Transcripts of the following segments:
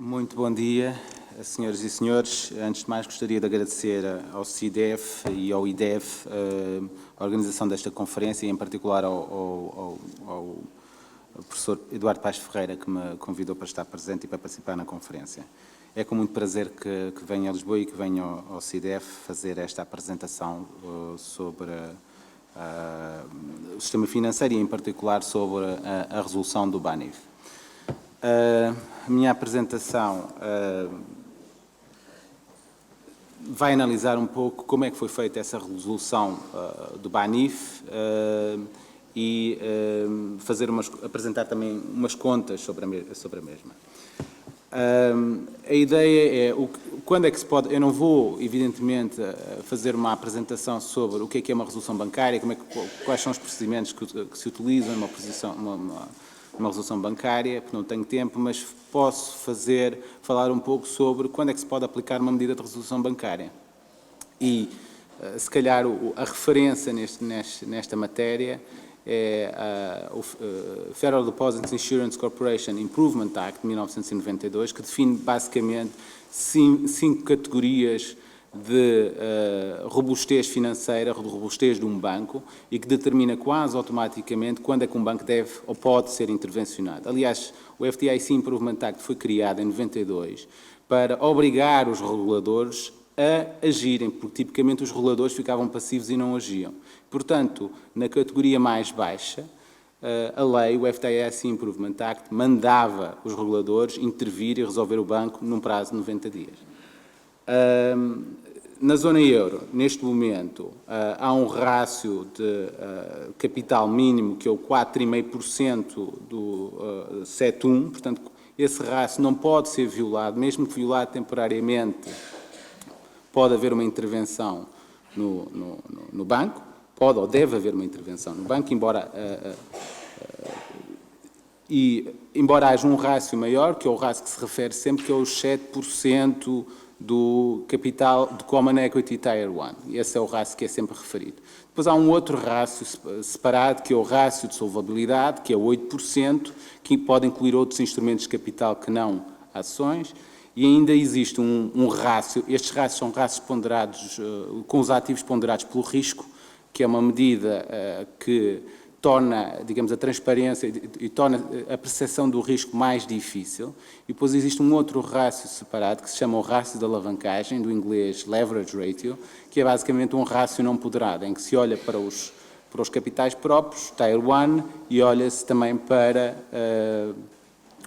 Muito bom dia, senhoras e senhores. Antes de mais, gostaria de agradecer ao CIDEF e ao IDEF a organização desta conferência e, em particular, ao professor Eduardo Paes Ferreira, que me convidou para estar presente e para participar na conferência. É com muito prazer que venho a Lisboa e que venho ao CIDEF fazer esta apresentação sobre o sistema financeiro e, em particular, sobre a resolução do BANIF. A minha apresentação vai analisar um pouco como é que foi feita essa resolução do BANIF e apresentar também umas contas sobre a mesma. A ideia é, quando é que se pode... Eu não vou, evidentemente, fazer uma apresentação sobre o que é uma resolução bancária, quais são os procedimentos que se utilizam numa resolução bancária, porque não tenho tempo, mas posso falar um pouco sobre quando é que se pode aplicar uma medida de resolução bancária. E, se calhar, a referência nesta matéria é o Federal Deposit Insurance Corporation Improvement Act de 1992, que define basicamente cinco categorias de robustez financeira, de robustez de um banco, e que determina quase automaticamente quando é que um banco deve ou pode ser intervencionado. Aliás, o FDIC Improvement Act foi criado em 92 para obrigar os reguladores a agirem, porque tipicamente os reguladores ficavam passivos e não agiam. Portanto, na categoria mais baixa, a lei, o FDIC Improvement Act, mandava os reguladores intervir e resolver o banco num prazo de 90 dias. Na zona euro, neste momento, há um rácio de capital mínimo que é o 4,5% do CET1, portanto, esse rácio não pode ser violado, mesmo que violado temporariamente, pode haver uma intervenção no banco, pode ou deve haver uma intervenção no banco, embora haja um rácio maior, que é o rácio que se refere sempre, que é os 7% do capital de Common Equity Tier 1. Esse é o rácio que é sempre referido. Depois há um outro rácio separado, que é o rácio de solvabilidade, que é 8%, que pode incluir outros instrumentos de capital que não ações, e ainda existe um rácio, estes rácios são rácios ponderados, com os ativos ponderados pelo risco, que é uma medida que torna, digamos, a transparência e torna a percepção do risco mais difícil. E depois existe um outro rácio separado, que se chama o rácio de alavancagem, do inglês leverage ratio, que é basicamente um rácio não ponderado, em que se olha para os capitais próprios, Tier 1, e olha-se também para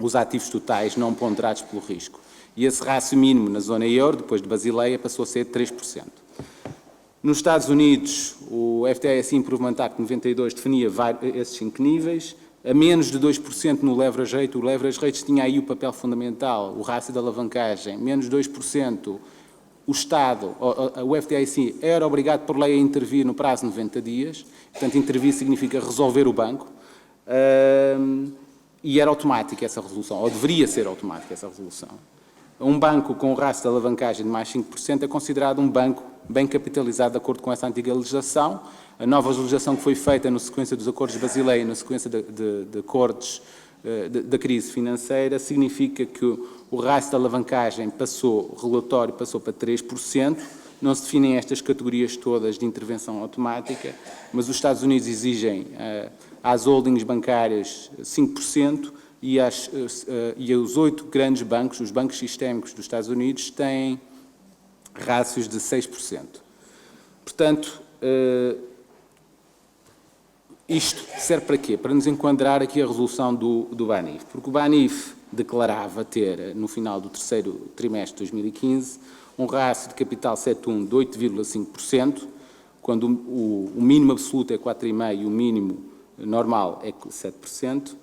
os ativos totais não ponderados pelo risco. E esse rácio mínimo na zona euro, depois de Basileia, passou a ser 3%. Nos Estados Unidos, o FDIC Improvement Act 92 definia esses 5 níveis, a menos de 2% no leverage rate. O leverage rate tinha aí o papel fundamental, o rácio de alavancagem, menos 2%, o Estado, o FDIC, era obrigado por lei a intervir no prazo de 90 dias, portanto, intervir significa resolver o banco, e era automática essa resolução, ou deveria ser automática essa resolução. Um banco com rácio de alavancagem de mais 5% é considerado um banco bem capitalizado de acordo com essa antiga legislação. A nova legislação que foi feita na sequência dos acordos de Basileia, na sequência de acordos da crise financeira, significa que o rácio de alavancagem o relatório passou para 3%. Não se definem estas categorias todas de intervenção automática, mas os Estados Unidos exigem às holdings bancárias 5%, e os 8 grandes bancos, os bancos sistémicos dos Estados Unidos, têm rácios de 6%. Portanto, isto serve para quê? Para nos enquadrar aqui a resolução do BANIF, porque o BANIF declarava ter, no final do terceiro trimestre de 2015, um rácio de capital CET1 de 8,5%, quando o mínimo absoluto é 4,5% e o mínimo normal é 7%,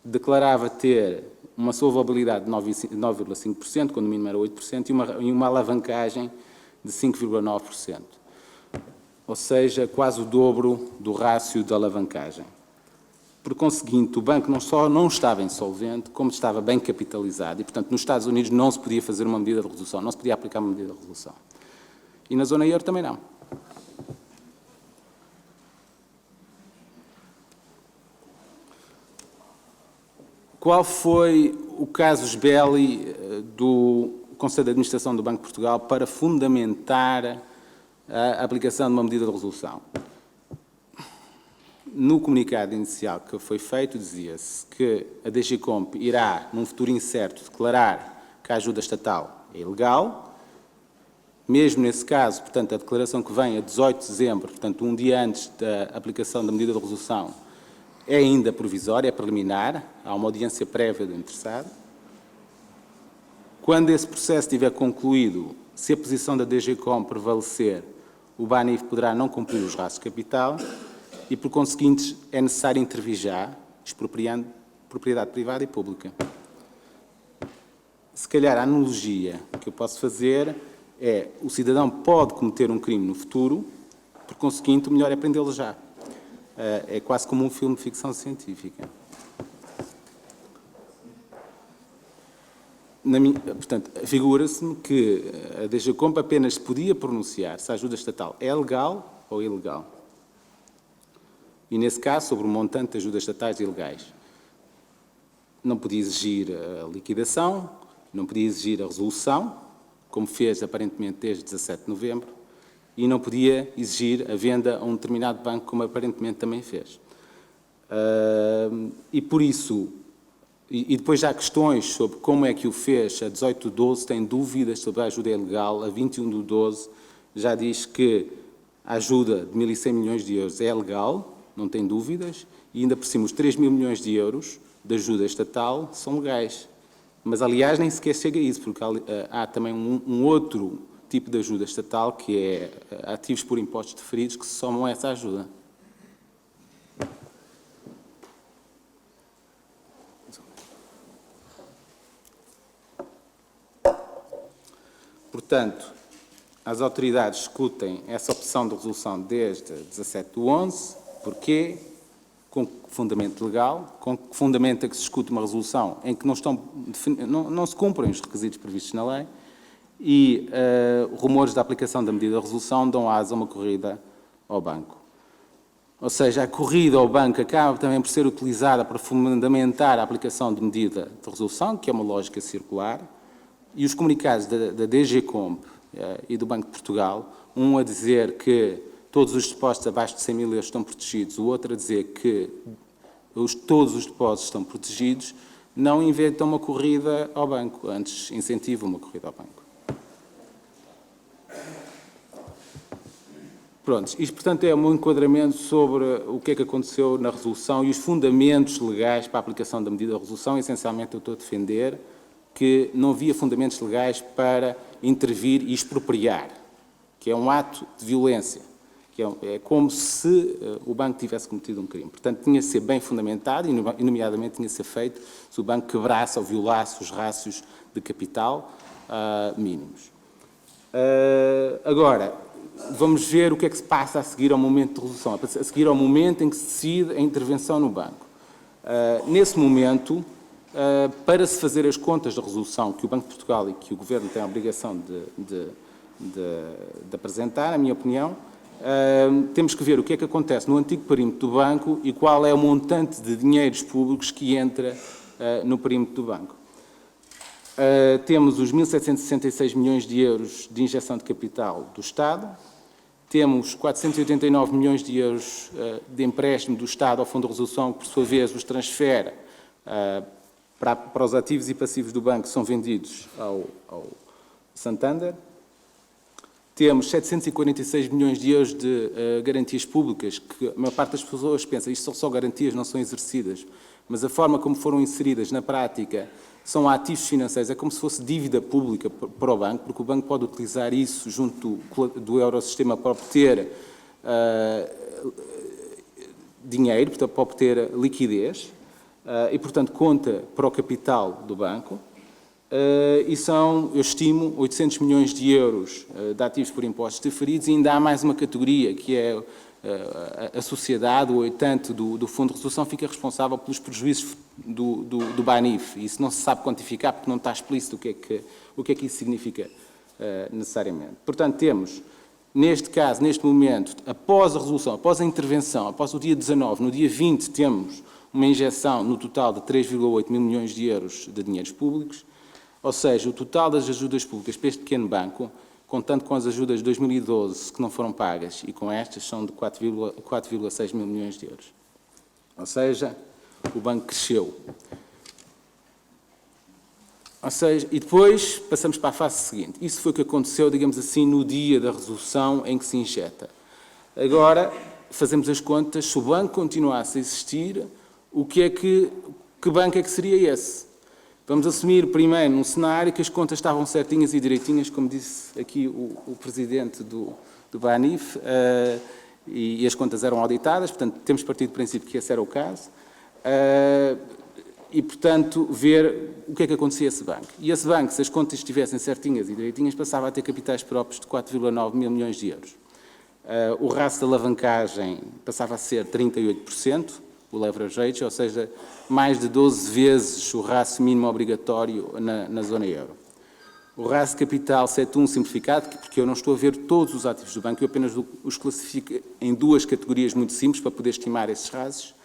declarava ter uma solvabilidade de 9,5%, quando o mínimo era 8%, e uma alavancagem de 5,9%. Ou seja, quase o dobro do rácio de alavancagem. Por conseguinte, o banco não só não estava insolvente, como estava bem capitalizado, e, portanto, nos Estados Unidos não se podia fazer uma medida de resolução, não se podia aplicar uma medida de resolução. E na zona euro também não. Qual foi o casus belli do Conselho de Administração do Banco de Portugal para fundamentar a aplicação de uma medida de resolução. No comunicado inicial que foi feito, dizia-se que a DGCOMP irá, num futuro incerto, declarar que a ajuda estatal é ilegal. Mesmo nesse caso, portanto, a declaração que vem a 18 de dezembro, portanto, um dia antes da aplicação da medida de resolução, é ainda provisória, é preliminar, há uma audiência prévia do interessado. Quando esse processo estiver concluído, se a posição da DGCOMP prevalecer, o BANIF poderá não cumprir os rastros de capital e, por conseguinte, é necessário intervir já, expropriando propriedade privada e pública. Se calhar a analogia que eu posso fazer é o cidadão pode cometer um crime no futuro, por conseguinte, o melhor é prendê-lo já. É quase como um filme de ficção científica. Portanto, figura-se-me que a DGCOMP apenas podia pronunciar se a ajuda estatal é legal ou ilegal. E, nesse caso, sobre o montante de ajudas estatais ilegais. Não podia exigir a liquidação, não podia exigir a resolução, como fez aparentemente desde 17 de novembro, e não podia exigir a venda a um determinado banco, como aparentemente também fez. E por isso, e depois já há questões sobre como é que o fez, a 18 de 12 tem dúvidas sobre a ajuda ilegal, a 21 de 12 já diz que a ajuda de 1.100 milhões de euros é legal, não tem dúvidas, e ainda por cima os 3.000 milhões de euros de ajuda estatal são legais. Mas, aliás, nem sequer chega a isso, porque há também um outro tipo de ajuda estatal, que é ativos por impostos deferidos, que se somam a essa ajuda. Portanto, as autoridades discutem essa opção de resolução desde 17 de 11. Porquê? Com fundamento legal, com que fundamento é que se discute uma resolução em que não se cumprem os requisitos previstos na lei e rumores da aplicação da medida de resolução dão asa a uma corrida ao banco. Ou seja, a corrida ao banco acaba também por ser utilizada para fundamentar a aplicação de medida de resolução, que é uma lógica circular, e os comunicados da DGCOMP e do Banco de Portugal, um a dizer que todos os depósitos abaixo de 100 mil euros estão protegidos, o outro a dizer que todos os depósitos estão protegidos, não inventam uma corrida ao banco, antes incentivam uma corrida ao banco. Pronto, isto, portanto, é um enquadramento sobre o que é que aconteceu na resolução e os fundamentos legais para a aplicação da medida de resolução. Essencialmente, eu estou a defender que não havia fundamentos legais para intervir e expropriar, que é um ato de violência, que é como se o banco tivesse cometido um crime. Portanto, tinha de ser bem fundamentado e, nomeadamente, tinha de ser feito se o banco quebrasse ou violasse os rácios de capital mínimos. Agora, vamos ver o que é que se passa a seguir ao momento de resolução, a seguir ao momento em que se decide a intervenção no banco. Nesse momento, para se fazer as contas da resolução que o Banco de Portugal e que o Governo têm a obrigação de apresentar, na minha opinião, temos que ver o que é que acontece no antigo perímetro do banco e qual é o montante de dinheiros públicos que entra no perímetro do banco. Temos os 1.766 milhões de euros de injeção de capital do Estado, temos 489 milhões de euros de empréstimo do Estado ao Fundo de Resolução, que, por sua vez, os transfere para os ativos e passivos do banco que são vendidos ao Santander. Temos 746 milhões de euros de garantias públicas, que a maior parte das pessoas pensa isto são só garantias, não são exercidas, mas a forma como foram inseridas na prática são ativos financeiros, é como se fosse dívida pública para o banco, porque o banco pode utilizar isso junto do Eurosistema para obter dinheiro, portanto, para obter liquidez, e, portanto, conta para o capital do banco. E são, eu estimo, 800 milhões de euros de ativos por impostos deferidos, e ainda há mais uma categoria, que é a sociedade, o oitante do Fundo de Resolução, fica responsável pelos prejuízos do BANIF. Isso não se sabe quantificar, porque não está explícito o que é que isso significa necessariamente. Portanto, temos, neste caso, neste momento, após a resolução, após a intervenção, após o dia 19, no dia 20, temos uma injeção no total de 3,8 mil milhões de euros de dinheiros públicos, ou seja, o total das ajudas públicas para este pequeno banco, contando com as ajudas de 2012 que não foram pagas e com estas, são de 4,6 mil milhões de euros. Ou seja, o banco cresceu. Ou seja, e depois passamos para a fase seguinte. Isso foi o que aconteceu, digamos assim, no dia da resolução em que se injeta. Agora, fazemos as contas, se o banco continuasse a existir, que banco é que seria esse? Vamos assumir primeiro num cenário que as contas estavam certinhas e direitinhas, como disse aqui o presidente do BANIF, e as contas eram auditadas, portanto, temos partido do princípio que esse era o caso. E, portanto, ver o que é que acontecia a esse banco. E esse banco, se as contas estivessem certinhas e direitinhas, passava a ter capitais próprios de 4,9 mil milhões de euros. O ratio de alavancagem passava a ser 38%, o leverage ratio, ou seja, mais de 12 vezes o ratio mínimo obrigatório na zona euro. O ratio de capital CET1 simplificado, porque eu não estou a ver todos os ativos do banco, eu apenas os classifico em duas categorias muito simples para poder estimar esses ratios,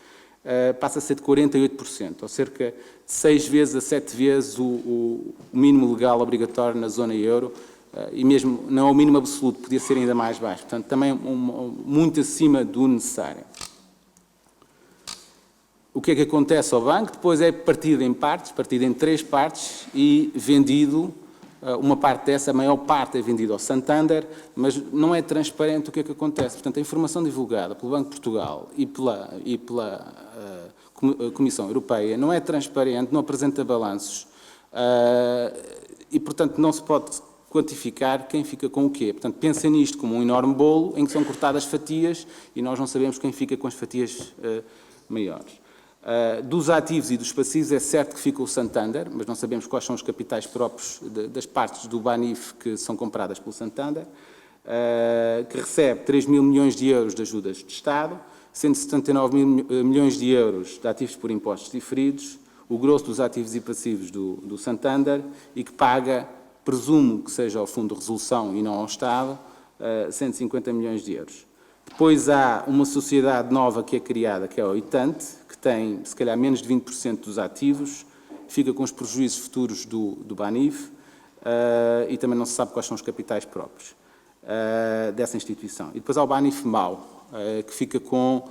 passa a ser de 48%, ou cerca de 6 vezes a 7 vezes o mínimo legal obrigatório na zona euro, e mesmo não é o mínimo absoluto, podia ser ainda mais baixo, portanto também muito acima do necessário. O que é que acontece ao banco? Depois é partido em partes, partido em 3 partes e vendido, uma parte dessa, a maior parte é vendida ao Santander, mas não é transparente o que é que acontece. Portanto, a informação divulgada pelo Banco de Portugal e pela Comissão Europeia não é transparente, não apresenta balanços e, portanto, não se pode quantificar quem fica com o quê. Portanto, pensem nisto como um enorme bolo em que são cortadas fatias e nós não sabemos quem fica com as fatias maiores. Dos ativos e dos passivos é certo que fica o Santander, mas não sabemos quais são os capitais próprios das partes do BANIF que são compradas pelo Santander, que recebe 3 mil milhões de euros de ajudas de Estado, 179 mil milhões de euros de ativos por impostos diferidos, o grosso dos ativos e passivos do Santander e que paga, presumo que seja ao Fundo de Resolução e não ao Estado, 150 milhões de euros. Depois há uma sociedade nova que é criada, que é a Oitante, que tem, se calhar, menos de 20% dos ativos, fica com os prejuízos futuros do BANIF e também não se sabe quais são os capitais próprios dessa instituição. E depois há o BANIF mau, que fica com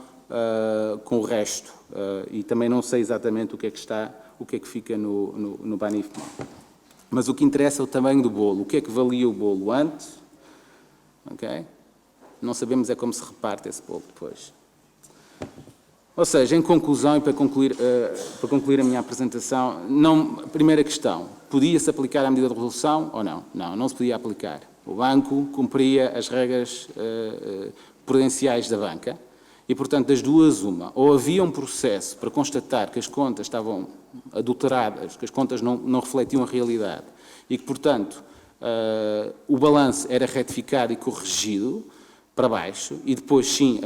o resto e também não sei exatamente o que é que fica no BANIF mau. Mas o que interessa é o tamanho do bolo. O que é que valia o bolo antes? Okay? Não sabemos é como se reparte esse bolo depois. Ou seja, em conclusão e para concluir a minha apresentação, primeira questão, podia-se aplicar a medida de resolução ou não? Não, não se podia aplicar. O banco cumpria as regras prudenciais da banca e, portanto, das duas uma. Ou havia um processo para constatar que as contas estavam adulteradas, que as contas não refletiam a realidade e que, portanto, o balanço era retificado e corrigido para baixo e depois, sim,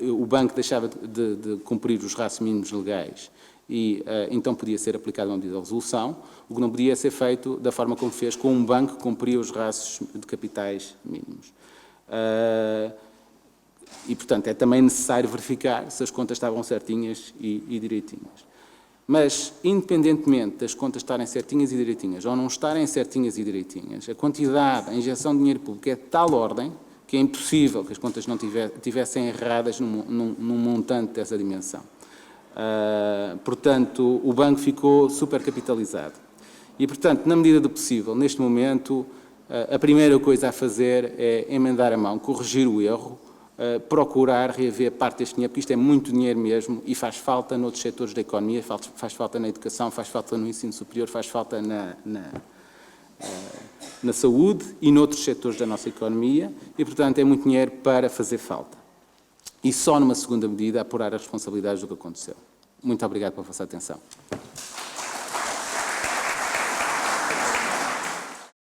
o banco deixava de cumprir os ratios mínimos legais e então podia ser aplicada uma medida de resolução, o que não podia ser feito da forma como fez com um banco que cumpria os ratios de capitais mínimos. E, portanto, é também necessário verificar se as contas estavam certinhas e direitinhas. Mas, independentemente das contas estarem certinhas e direitinhas ou não estarem certinhas e direitinhas, a quantidade, a injeção de dinheiro público é de tal ordem que é impossível que as contas não tivessem erradas num montante dessa dimensão. Portanto, o banco ficou supercapitalizado. E, portanto, na medida do possível, neste momento, a primeira coisa a fazer é emendar a mão, corrigir o erro, procurar reaver parte deste dinheiro, porque isto é muito dinheiro mesmo e faz falta noutros setores da economia, faz falta na educação, faz falta no ensino superior, faz falta na saúde e noutros setores da nossa economia e, portanto, é muito dinheiro para fazer falta. E só numa segunda medida apurar as responsabilidades do que aconteceu. Muito obrigado pela vossa atenção.